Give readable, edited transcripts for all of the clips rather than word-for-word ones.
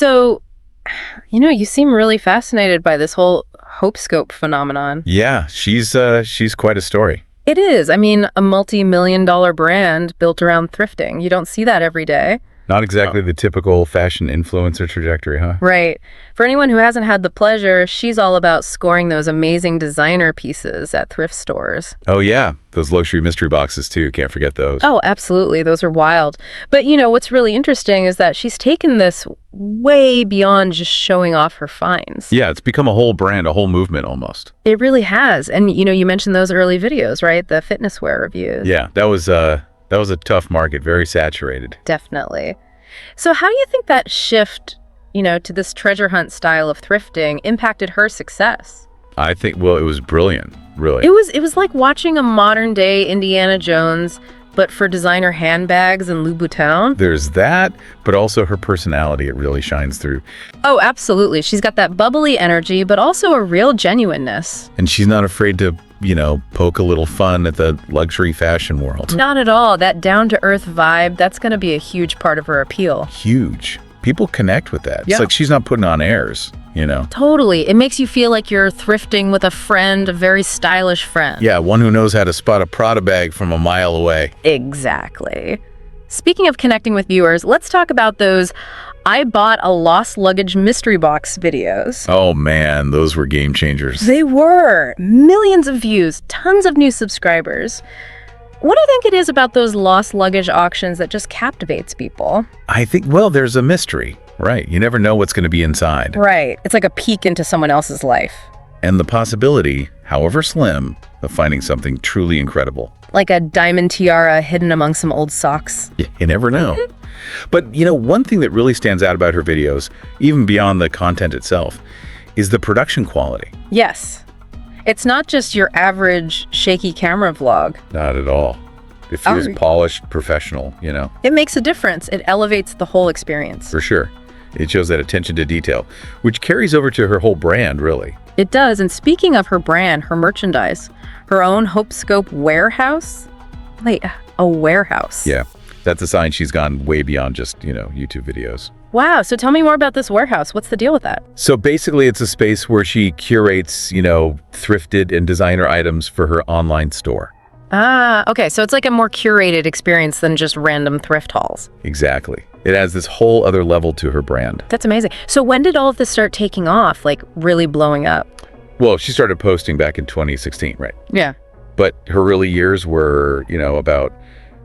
So, you seem really fascinated by this whole HopeScope phenomenon. Yeah, she's quite a story. It is. I mean, a multi-million-dollar brand built around thrifting. You don't see that every day. Not exactly the typical fashion influencer trajectory, huh? Right. For anyone who hasn't had the pleasure, she's all about scoring those amazing designer pieces at thrift stores. Oh, yeah. Those luxury mystery boxes, too. Can't forget those. Oh, absolutely. Those are wild. But, what's really interesting is that she's taken this way beyond just showing off her finds. Yeah, it's become a whole brand, a whole movement almost. It really has. And, you mentioned those early videos, right? The fitness wear reviews. Yeah, that was a tough market, very saturated. Definitely. So how do you think that shift, to this treasure hunt style of thrifting impacted her success? I think, well, it was brilliant, really. It was like watching a modern day Indiana Jones, but for designer handbags and Louboutin. There's that, but also her personality, it really shines through. Oh, absolutely. She's got that bubbly energy, but also a real genuineness. And she's not afraid to, poke a little fun at the luxury fashion world. Not at all. That down-to-earth vibe, that's going to be a huge part of her appeal. Huge. People connect with that. Yeah. It's like she's not putting on airs, Totally. It makes you feel like you're thrifting with a friend, a very stylish friend. Yeah, one who knows how to spot a Prada bag from a mile away. Exactly. Speaking of connecting with viewers, let's talk about those I bought a lost luggage mystery box videos. Oh man, those were game changers. They were. Millions of views, tons of new subscribers. What do you think it is about those lost luggage auctions that just captivates people? I think, well, there's a mystery, right? You never know what's going to be inside. Right. It's like a peek into someone else's life. And the possibility, however slim, of finding something truly incredible. Like a diamond tiara hidden among some old socks. You never know. But, one thing that really stands out about her videos, even beyond the content itself, is the production quality. Yes. It's not just your average shaky camera vlog. Not at all. It feels polished, professional, It makes a difference. It elevates the whole experience. For sure. It shows that attention to detail, which carries over to her whole brand, really. It does. And speaking of her brand, her merchandise, her own HopeScope warehouse. Wait, a warehouse? Yeah. That's a sign she's gone way beyond just, YouTube videos. Wow. So tell me more about this warehouse. What's the deal with that? So basically, it's a space where she curates, thrifted and designer items for her online store. Ah, okay. So it's like a more curated experience than just random thrift hauls. Exactly. It adds this whole other level to her brand. That's amazing. So when did all of this start taking off, like really blowing up? Well, she started posting back in 2016, right? Yeah. But her early years were, about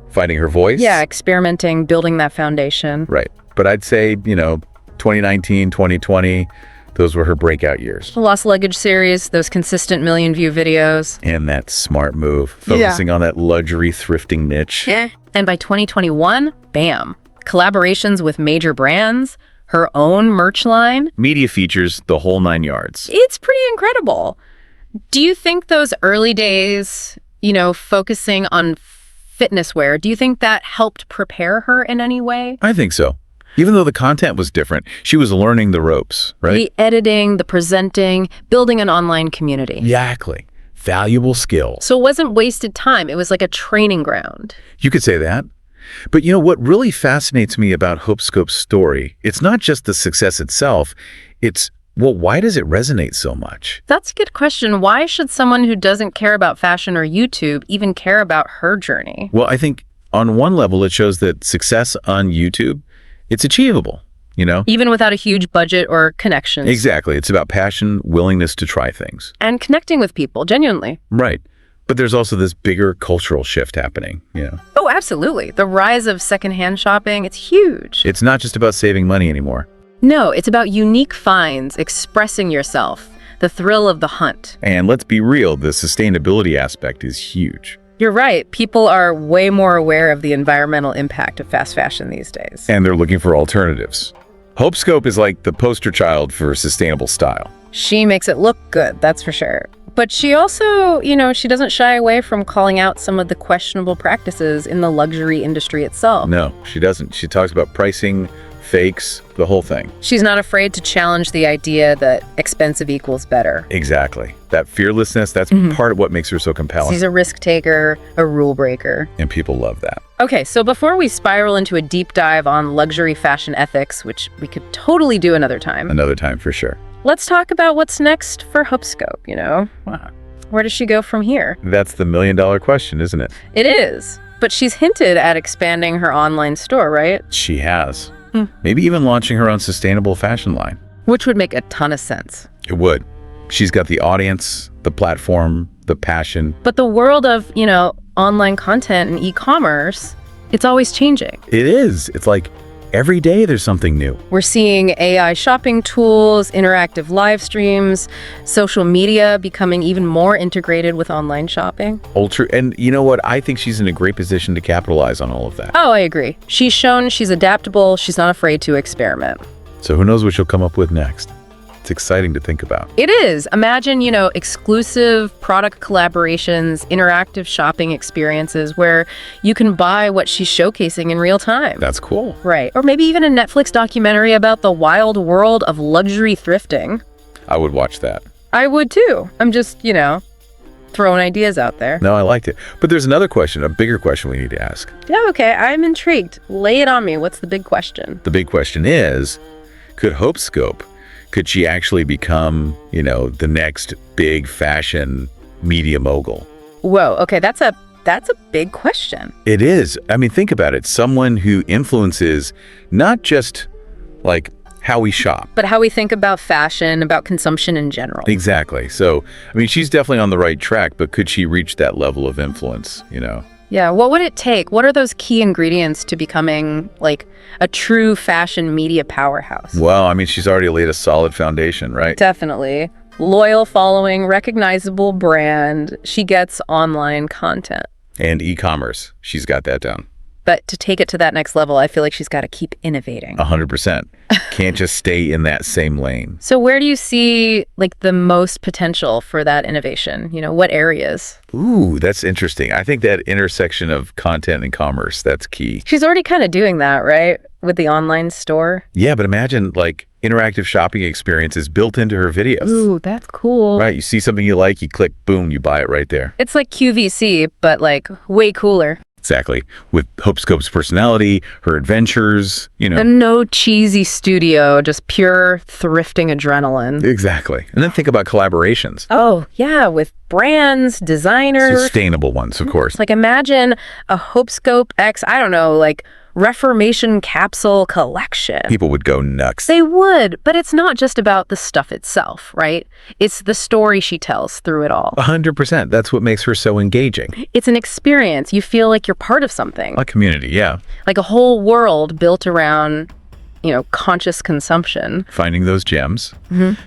finding her voice. Yeah, experimenting, building that foundation. Right. But I'd say, 2019, 2020, those were her breakout years. The Lost Luggage series, those consistent million-view videos. And that smart move, focusing on that luxury thrifting niche. Yeah. And by 2021, bam. Collaborations with major brands, her own merch line. Media features, the whole 9 yards. It's pretty incredible. Do you think those early days, focusing on fitness wear, do you think that helped prepare her in any way? I think so. Even though the content was different, she was learning the ropes, right? The editing, the presenting, building an online community. Exactly. Valuable skill. So it wasn't wasted time. It was like a training ground. You could say that. But what really fascinates me about HopeScope's story, it's not just the success itself, it's, well, why does it resonate so much? That's a good question. Why should someone who doesn't care about fashion or YouTube even care about her journey? Well, I think on one level, it shows that success on YouTube, it's achievable, Even without a huge budget or connections. Exactly. It's about passion, willingness to try things. And connecting with people, genuinely. Right. But there's also this bigger cultural shift happening, Oh, absolutely. The rise of secondhand shopping, it's huge. It's not just about saving money anymore. No, it's about unique finds, expressing yourself, the thrill of the hunt. And let's be real, the sustainability aspect is huge. You're right. People are way more aware of the environmental impact of fast fashion these days. And they're looking for alternatives. HopeScope is like the poster child for sustainable style. She makes it look good, that's for sure. But she also, she doesn't shy away from calling out some of the questionable practices in the luxury industry itself. No, she doesn't. She talks about pricing, fakes, the whole thing. She's not afraid to challenge the idea that expensive equals better. Exactly. That fearlessness, that's part of what makes her so compelling. She's a risk taker, a rule breaker. And people love that. Okay, so before we spiral into a deep dive on luxury fashion ethics, which we could totally do another time, For sure. let's talk about what's next for HopeScope, you know? Wow. Where does she go from here? That's the million-dollar question, isn't it? It is. But she's hinted at expanding her online store, right? She has. Maybe even launching her own sustainable fashion line. Which would make a ton of sense. It would. She's got the audience, the platform, the passion. But the world of, online content and e-commerce, it's always changing. It is. It's like every day there's something new. We're seeing AI shopping tools, interactive live streams, social media becoming even more integrated with online shopping. Ultra. And you know what? I think she's in a great position to capitalize on all of that. Oh, I agree. She's shown she's adaptable. She's not afraid to experiment. So who knows what she'll come up with next? It's exciting to think about. It is. Imagine, exclusive product collaborations, interactive shopping experiences where you can buy what she's showcasing in real time. That's cool. Right. Or maybe even a Netflix documentary about the wild world of luxury thrifting. I would watch that. I would too. I'm just, throwing ideas out there. No, I liked it. But there's another question, a bigger question we need to ask. Yeah, okay. I'm intrigued. Lay it on me. What's the big question? The big question is, could she actually become, the next big fashion media mogul? Whoa, okay, that's a big question. It is. I mean, think about it. Someone who influences not just like how we shop, but how we think about fashion, about consumption in general. Exactly. So, I mean, she's definitely on the right track, but could she reach that level of influence, Yeah, what would it take? What are those key ingredients to becoming like a true fashion media powerhouse? Well, I mean, she's already laid a solid foundation, right? Definitely. Loyal following, recognizable brand. She gets online content. And e-commerce. She's got that down. But to take it to that next level, I feel like she's got to keep innovating. 100%. Can't just stay in that same lane. So where do you see like the most potential for that innovation? What areas? Ooh, that's interesting. I think that intersection of content and commerce, that's key. She's already kind of doing that, right? With the online store. Yeah, but imagine like interactive shopping experiences built into her videos. Ooh, that's cool. Right, you see something you like, you click, boom, you buy it right there. It's like QVC, but like way cooler. Exactly. With HopeScope's personality, her adventures, And no cheesy studio, just pure thrifting adrenaline. Exactly. And then think about collaborations. Oh, yeah, with brands, designers. Sustainable ones, of course. Like imagine a HopeScope X, I don't know, like Reformation capsule collection. People would go nuts. They would, but it's not just about the stuff itself, right? It's the story she tells through it all. 100%. That's what makes her so engaging. It's an experience. You feel like you're part of something. A community, yeah. Like a whole world built around, conscious consumption. Finding those gems,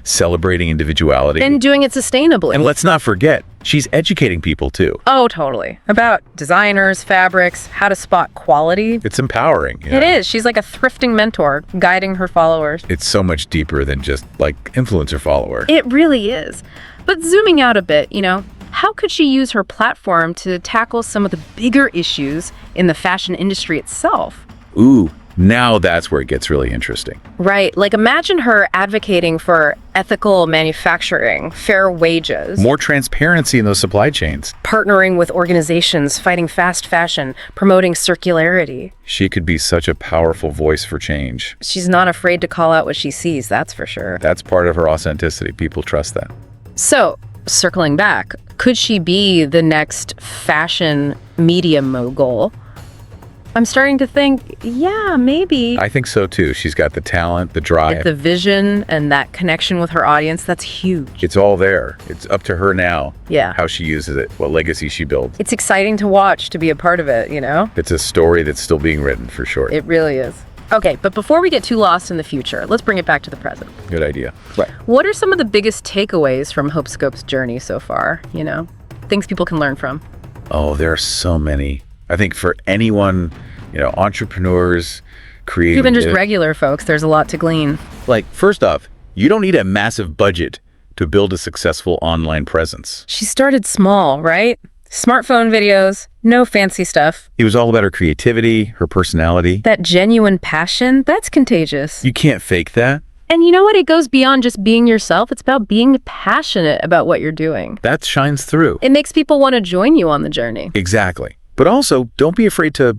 celebrating individuality. And doing it sustainably. And let's not forget, she's educating people too. Oh, totally. About designers, fabrics, how to spot quality. It's empowering. It is. She's like a thrifting mentor, guiding her followers. It's so much deeper than just like influencer follower. It really is. But zooming out a bit, how could she use her platform to tackle some of the bigger issues in the fashion industry itself? Ooh, now that's where it gets really interesting. Right. Like imagine her advocating for ethical manufacturing, fair wages. More transparency in those supply chains. Partnering with organizations fighting fast fashion, promoting circularity. She could be such a powerful voice for change. She's not afraid to call out what she sees, that's for sure. That's part of her authenticity. People trust that. So, circling back, could she be the next fashion media mogul? I'm starting to think, yeah, maybe. I think so too. She's got the talent, the drive. The vision and that connection with her audience, that's huge. It's all there. It's up to her now. Yeah. How she uses it, what legacy she builds. It's exciting to watch, to be a part of it, It's a story that's still being written for sure. It really is. Okay, but before we get too lost in the future, let's bring it back to the present. Good idea. Right. What are some of the biggest takeaways from HopeScope's journey so far, Things people can learn from? Oh, there are so many. I think for anyone, entrepreneurs, creators. Even just regular folks, there's a lot to glean. Like, first off, you don't need a massive budget to build a successful online presence. She started small, right? Smartphone videos, no fancy stuff. It was all about her creativity, her personality. That genuine passion, that's contagious. You can't fake that. And you know what? It goes beyond just being yourself. It's about being passionate about what you're doing. That shines through. It makes people want to join you on the journey. Exactly. But also, don't be afraid to,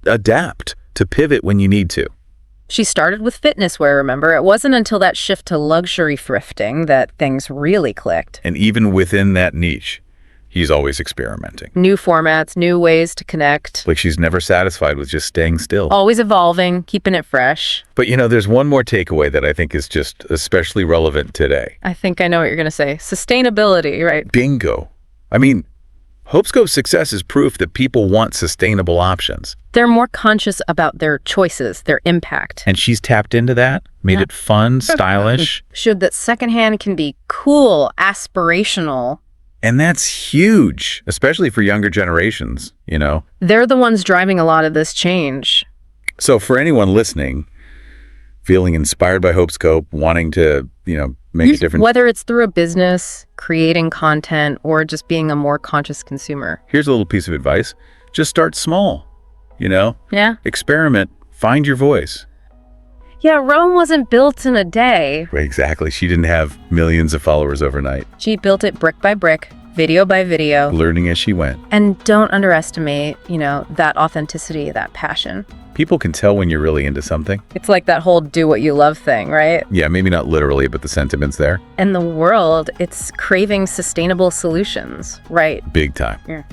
adapt, to pivot when you need to. She started with fitness wear, remember? It wasn't until that shift to luxury thrifting that things really clicked. And even within that niche, he's always experimenting. New formats, new ways to connect. Like she's never satisfied with just staying still. Always evolving, keeping it fresh. But there's one more takeaway that I think is just especially relevant today. I think I know what you're going to say. Sustainability, right? Bingo. I mean, HopeScope's success is proof that people want sustainable options. They're more conscious about their choices, their impact. And she's tapped into that, made it fun, stylish. Showed that secondhand can be cool, aspirational. And that's huge, especially for younger generations, They're the ones driving a lot of this change. So for anyone listening, feeling inspired by HopeScope, wanting to, make a difference. Whether it's through a business, creating content, or just being a more conscious consumer. Here's a little piece of advice. Just start small, Yeah. Experiment, find your voice. Yeah, Rome wasn't built in a day. Right, exactly. She didn't have millions of followers overnight. She built it brick by brick, video by video. Learning as she went. And don't underestimate, that authenticity, that passion. People can tell when you're really into something. It's like that whole do what you love thing, right? Yeah, maybe not literally, but the sentiment's there. And the world, it's craving sustainable solutions, right? Big time. Yeah.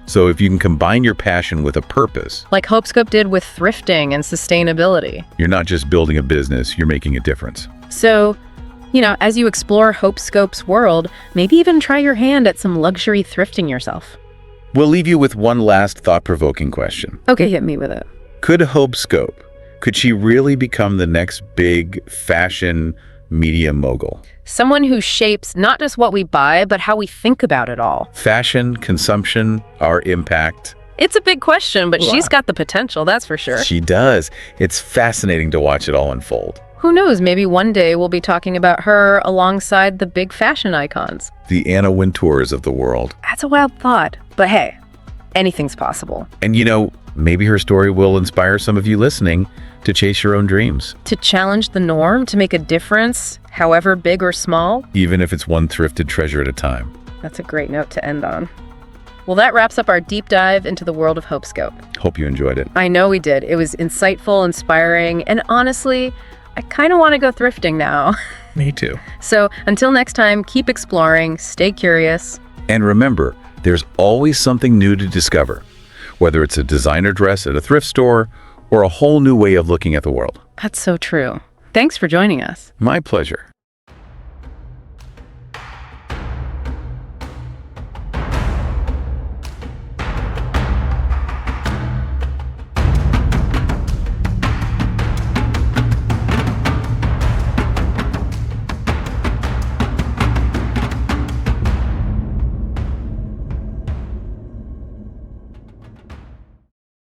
So if you can combine your passion with a purpose, Like HopeScope did with thrifting and sustainability. you're not just building a business, you're making a difference. So, as you explore HopeScope's world, maybe even try your hand at some luxury thrifting yourself. We'll leave you with one last thought-provoking question. Okay, hit me with it. Could she really become the next big fashion media mogul? Someone who shapes not just what we buy, but how we think about it all. Fashion, consumption, our impact. It's a big question, but she's got the potential, that's for sure. She does. It's fascinating to watch it all unfold. Who knows, maybe one day we'll be talking about her alongside the big fashion icons. The Anna Wintours of the world. That's a wild thought, but hey, anything's possible. And maybe her story will inspire some of you listening to chase your own dreams. To challenge the norm, to make a difference, however big or small. Even if it's one thrifted treasure at a time. That's a great note to end on. Well, that wraps up our deep dive into the world of HopeScope. Hope you enjoyed it. I know we did. It was insightful, inspiring, and honestly, I kind of want to go thrifting now. Me too. So until next time, keep exploring, stay curious. And remember, there's always something new to discover, whether it's a designer dress at a thrift store or a whole new way of looking at the world. That's so true. Thanks for joining us. My pleasure.